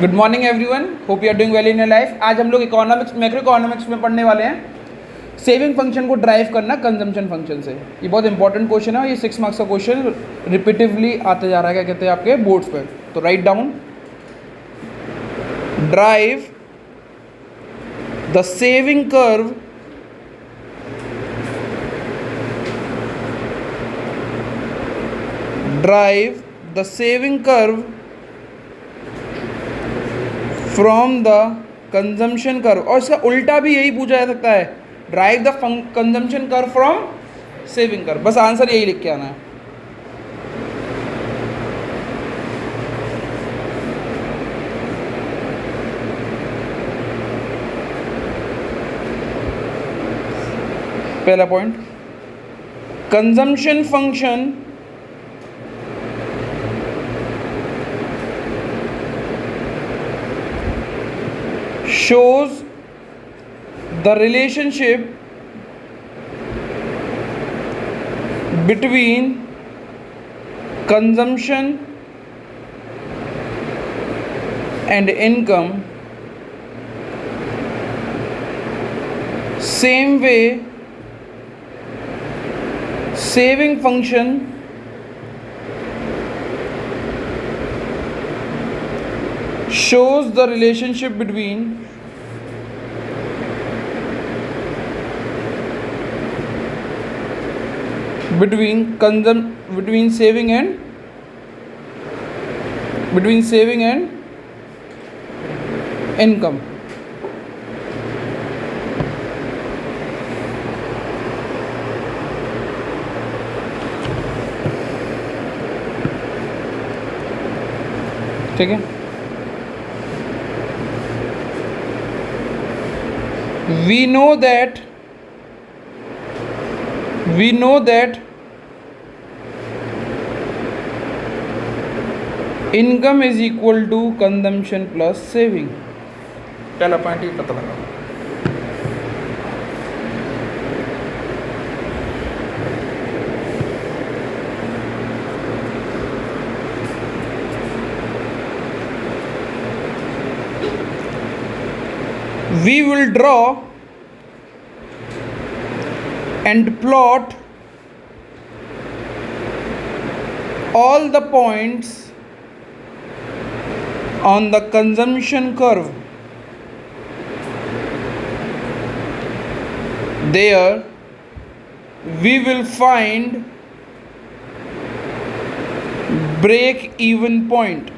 Good morning everyone, hope you are doing well in your life. आज हम लोग economics macro economics में पढ़ने वाले हैं सेविंग फंक्शन को ड्राइव करना कंजम्पशन फंक्शन से। ये बहुत इंपॉर्टेंट क्वेश्चन है और ये 6 मार्क्स का क्वेश्चन रिपीटिवली आते जा रहा है, क्या कहते हैं, आपके बोर्ड्स पर। तो write down, drive the saving curve drive the saving curve from the consumption curve. और इसका उल्टा भी यही पूछा जा सकता है, drive the consumption curve from saving curve. बस आंसर यही लिख के आना है। पहला point, consumption function shows the relationship between consumption and income. Same way, saving function shows the relationship between saving and income. ठीक है, we know that income is equal to consumption plus saving. पहला point ही पता लगा। We will draw and plot all the points on the consumption curve. There we will find break even point,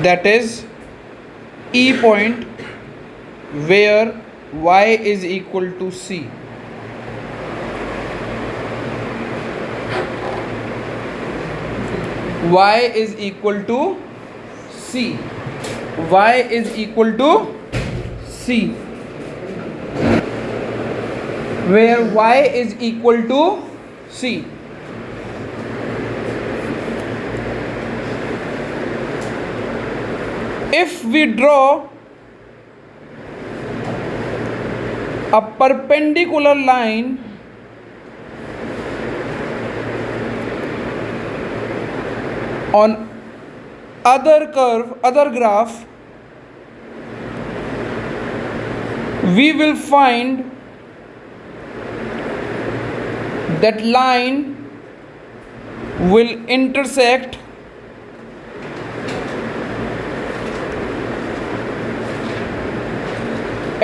that is E point, where y is equal to c. Y is equal to c. Y is equal to c, where y is equal to c. If we draw a perpendicular line on other graph, we will find that line will intersect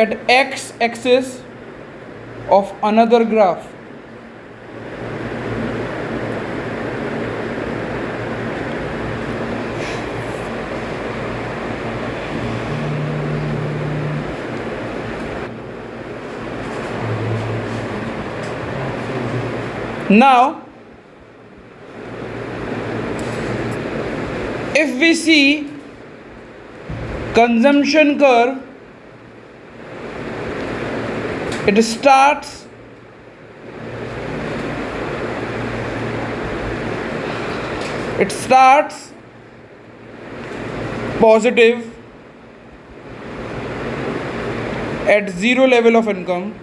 at x axis of another graph. Now, if we see consumption curve, it starts positive at zero level of income.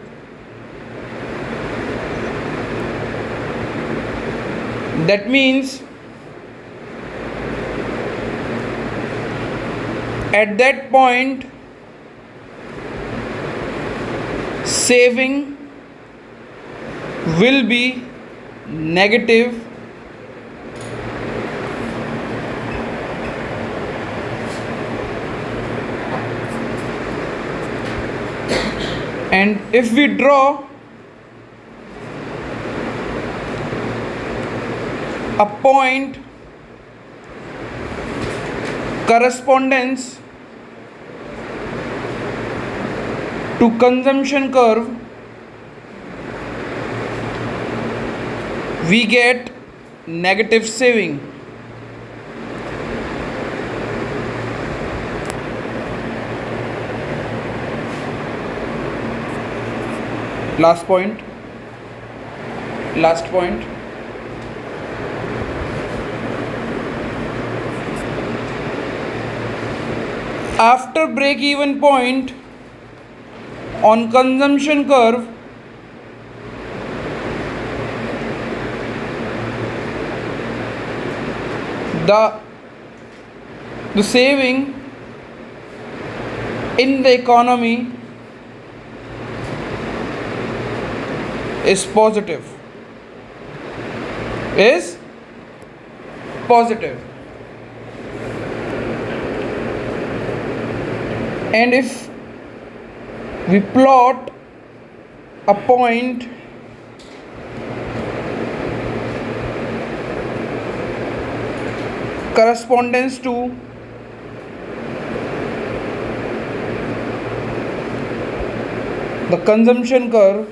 That means At that point, saving will be negative, and if we draw a point correspondence to consumption curve, we get negative saving. Last point. After break-even point on consumption curve, the saving in the economy is positive. And if we plot a point correspondence to the consumption curve,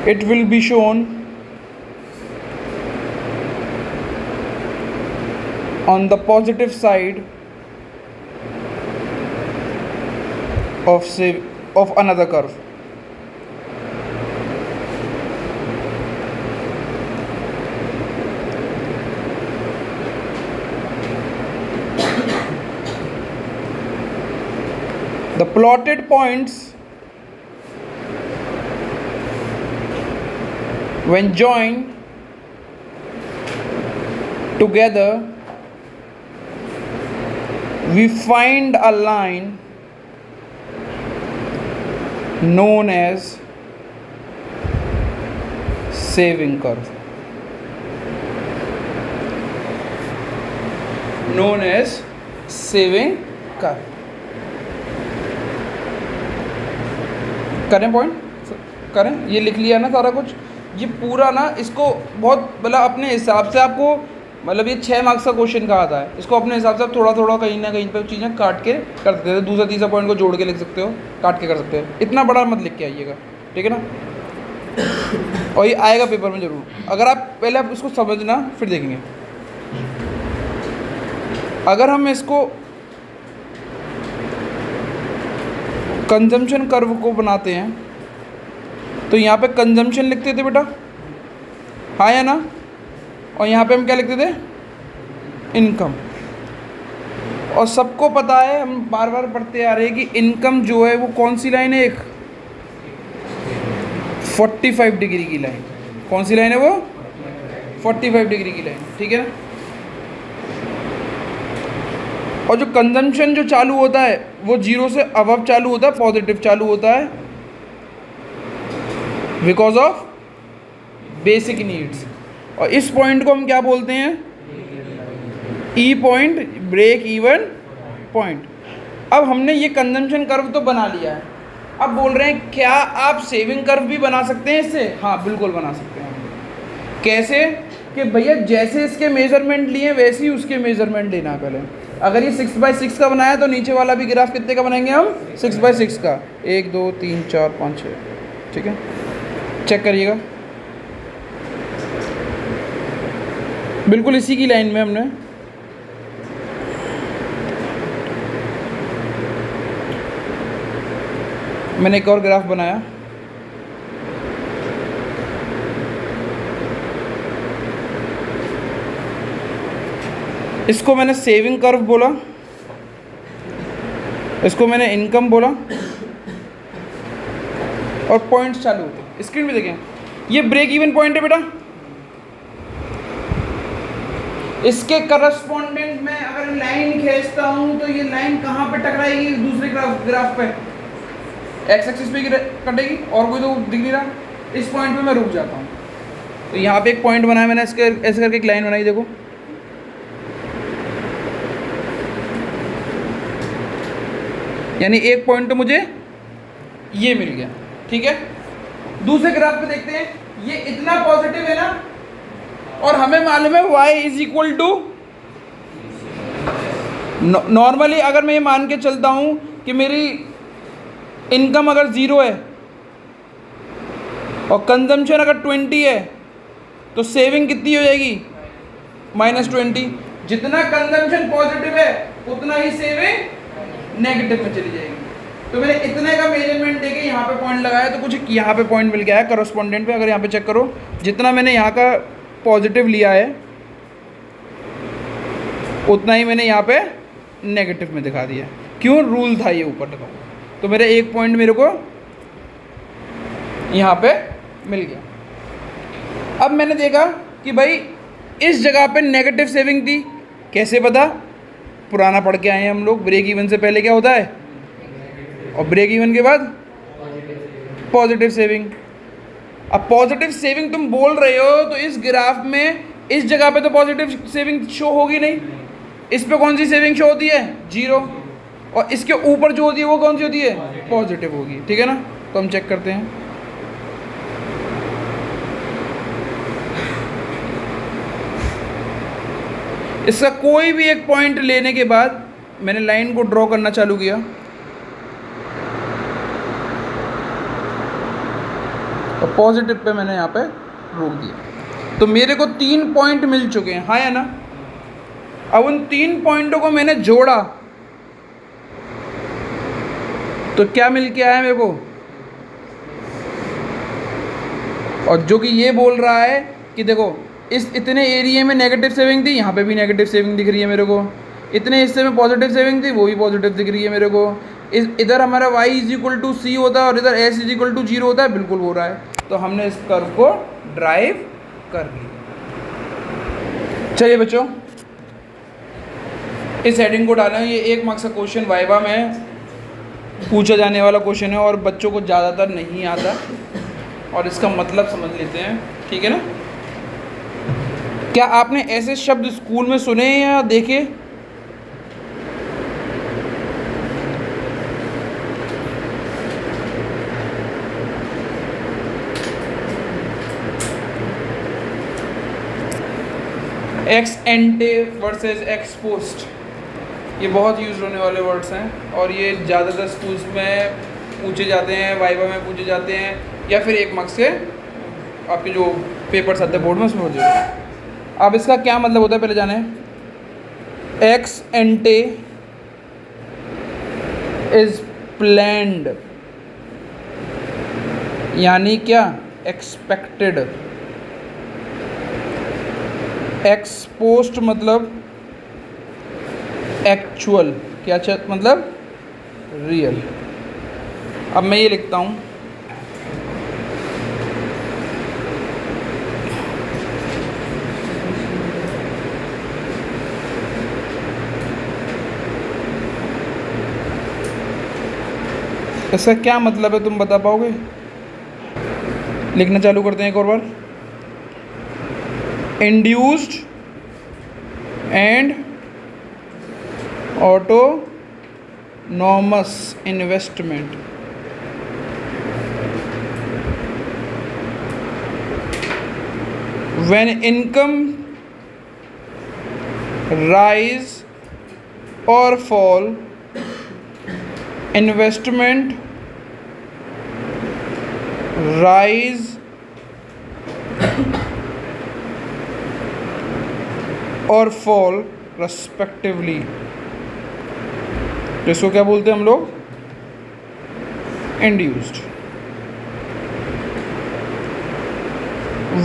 it will be shown on the positive side of another curve. The plotted points, when joined together, we find a line known as saving curve. करें point करें, ये लिख लिया ना सारा कुछ। ये पूरा ना इसको बहुत मतलब अपने हिसाब से आपको, मतलब ये 6 मार्क्स का क्वेश्चन कहा था है, इसको अपने हिसाब से आप थोड़ा थोड़ा कहीं ना कहीं पे चीज़ें काट के कर सकते हो। दूसरा तीसरा पॉइंट को जोड़ के लिख सकते हो, काट के कर सकते हो। इतना बड़ा मत लिख के आइएगा, ठीक है ना। और ये आएगा पेपर में ज़रूर। अगर आप पहले आप इसको समझना फिर देखेंगे। अगर हम इसको कंजम्पशन कर्व को बनाते हैं तो यहाँ पे कंजम्पशन लिखते थे बेटा, हाँ या ना, और यहाँ पे हम क्या लिखते थे, इनकम। और सबको पता है, हम बार बार पढ़ते आ रहे हैं कि इनकम जो है वो कौन सी लाइन है, एक 45 डिग्री की लाइन। कौन सी लाइन है वो, 45 डिग्री की लाइन, ठीक है ना। और जो कंजम्पशन जो चालू होता है वो 0 से अबव चालू होता है, पॉजिटिव चालू होता है, बिकॉज ऑफ बेसिक नीड्स। और इस पॉइंट को हम क्या बोलते हैं, E point, break even point. अब हमने ये कंजम्पशन कर्व तो बना लिया है, अब बोल रहे हैं क्या आप सेविंग कर्व भी बना सकते हैं इससे। हाँ बिल्कुल बना सकते हैं। कैसे कि भैया जैसे इसके मेजरमेंट लिए वैसे ही उसके मेजरमेंट लेना है पहले। अगर ये 6x6 का बनाया तो नीचे वाला भी ग्राफ कितने का बनाएंगे हम, 6x6 का। 1 2 3 4 5 6, ठीक है, चेक करिएगा। बिल्कुल इसी की लाइन में हमने मैंने एक और ग्राफ बनाया। इसको मैंने सेविंग कर्व बोला, इसको मैंने इनकम बोला, और पॉइंट्स चालू होते। स्क्रीन पे देखें, ये ब्रेक इवन पॉइंट है बेटा, इसके करस्पॉन्डेंट में अगर लाइन खींचता हूं तो ये लाइन कहां पे टकराएगी दूसरे ग्राफ पे? एक्स एक्सिस पे कटेगी, और कोई तो दिख नहीं रहा। इस पॉइंट पे मैं रुक जाता हूं। तो यहाँ पे एक पॉइंट बनाया मैंने, इसके ऐसे करके एक लाइन बनाई, देखो यानी एक पॉइंट तो मुझे ये मिल गया, ठीक है। दूसरे ग्राफ पे देखते हैं, ये इतना पॉजिटिव है ना, और हमें मालूम है y is equal to, normally अगर मैं ये मान के चलता हूं कि मेरी इनकम अगर 0 है और कंजम्पशन अगर 20 है तो सेविंग कितनी हो जाएगी? -20। जितना कंजम्पशन पॉजिटिव है उतना ही सेविंग नेगेटिव में चली जाएगी। तो मैंने इतने का मेजरमेंट देके यहाँ पे पॉइंट लगाया, तो कुछ यहाँ पे पॉइंट मिल गया है करस्पॉन्डेंट पे। अगर यहाँ पे चेक करो, जितना मैंने यहाँ का पॉजिटिव लिया है उतना ही मैंने यहाँ पे नेगेटिव में दिखा दिया। क्यों? रूल था ये ऊपर लगाओ। तो मेरे एक पॉइंट मेरे को यहाँ पे मिल गया। अब मैंने देखा कि भाई इस जगह पे नेगेटिव सेविंग थी। कैसे पता? पुराना पढ़ के आए हैं हम लोग, ब्रेक इवन से पहले क्या होता है और ब्रेक इवन के बाद पॉजिटिव सेविंग। अब पॉजिटिव सेविंग तुम बोल रहे हो तो इस ग्राफ में इस जगह पे तो पॉजिटिव सेविंग शो होगी नहीं। इस पे कौन सी सेविंग शो होती है? 0। और इसके ऊपर जो होती है वो कौन सी होती है? पॉजिटिव होगी, ठीक है ना। तो हम चेक करते हैं। इसका कोई भी एक पॉइंट लेने के बाद मैंने लाइन को ड्रॉ करना चालू किया, और पॉजिटिव पे मैंने यहाँ पे रोक दिया। तो मेरे को 3 पॉइंट मिल चुके हैं, हाँ या ना। अब उन 3 पॉइंटों को मैंने जोड़ा तो क्या मिल के आया मेरे को? और जो कि ये बोल रहा है कि देखो इस इतने एरिया में नेगेटिव सेविंग थी, यहाँ पे भी नेगेटिव सेविंग दिख रही है मेरे को। इतने हिस्से में पॉजिटिव सेविंग थी, वो भी पॉजिटिव दिख रही है मेरे को। इधर हमारा y इज इक्वल टू सी होता है और इधर s इज इक्वल टू 0 होता है, बिल्कुल हो रहा है। तो हमने इस कर्व को ड्राइव कर लिया। चलिए बच्चों, इस हेडिंग को डालें। ये 1 मार्क्स का क्वेश्चन वाइवा में पूछा जाने वाला क्वेश्चन है और बच्चों को ज़्यादातर नहीं आता, और इसका मतलब समझ लेते हैं, ठीक है ना। क्या आपने ऐसे शब्द स्कूल में सुने या देखे? एक्स एंटे वर्सेस एक्स पोस्ट, ये बहुत यूज़ होने वाले वर्ड्स हैं और ये ज़्यादातर स्कूल्स में पूछे जाते हैं, वाइवा में पूछे जाते हैं, या फिर 1 मार्क्स के आपके जो पेपर्स आते हैं बोर्ड में उसमें होते हैं। अब इसका क्या मतलब होता है पहले जाने। एक्स एंटे इज प्लैंड, यानी क्या? एक्सपेक्टेड। एक्स पोस्ट मतलब एक्चुअल, क्या मतलब? रियल। अब मैं ये लिखता हूँ, इसका क्या मतलब है तुम बता पाओगे? लिखना चालू करते हैं एक और बार। Induced and autonomous investment, when income rise और फॉल, investment rise और fall respectively। तो इसको क्या बोलते हैं हम लोग? induced।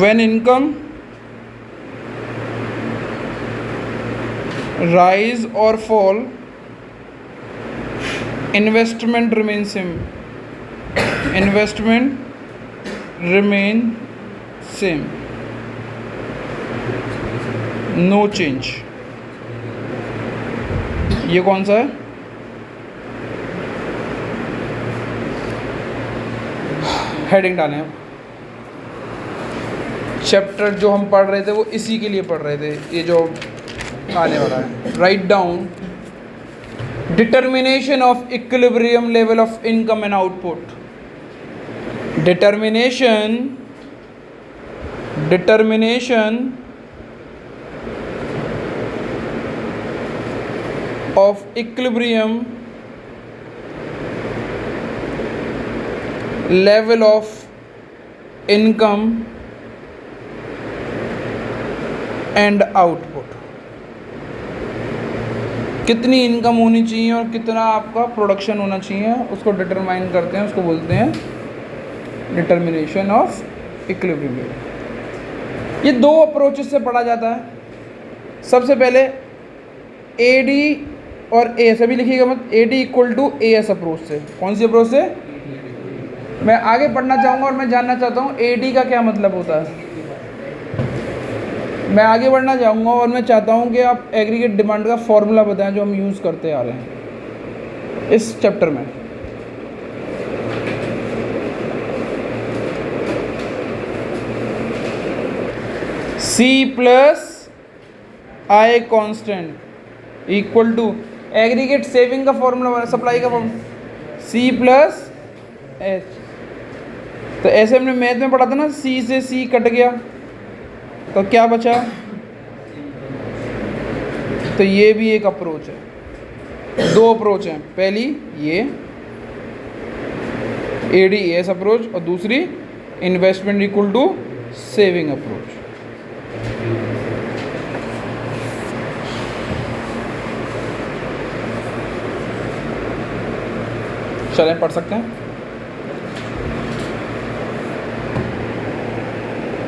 when income rise or fall, investment remains same, investment remain same। No change. ये कौन सा है? हेडिंग डालें अब। चैप्टर जो हम पढ़ रहे थे वो इसी के लिए पढ़ रहे थे, ये जो आने वाला है। Write down determination of equilibrium level of income and output. Determination of equilibrium level of income and output। कितनी इनकम होनी चाहिए और कितना आपका प्रोडक्शन होना चाहिए, उसको डिटरमाइन करते हैं, उसको बोलते हैं डिटर्मिनेशन ऑफ इक्विलिब्रियम। ये दो अप्रोचेस से पढ़ा जाता है। सबसे पहले ए डी और ए एस, अभी लिखिएगा मत, A D equal to A S approach से। कौन सी अप्रोच से? मैं आगे पढ़ना चाहूँगा और मैं जानना चाहता हूँ ए डी का क्या मतलब होता है। मैं आगे बढ़ना चाहूँगा और मैं चाहता हूँ कि आप एग्रीगेट डिमांड का फॉर्मूला बताएं जो हम यूज़ करते आ रहे हैं इस चैप्टर में। C plus I constant equal to aggregate saving का फॉर्मूला, सप्लाई का फॉर्मूला C प्लस H। तो ऐसे हमने मैथ में पढ़ा था ना, C से C कट गया तो क्या बचा? तो ये भी एक अप्रोच है। दो अप्रोच हैं, पहली ये ADAS अप्रोच और दूसरी investment equal to saving approach. चलें पढ़ सकते हैं।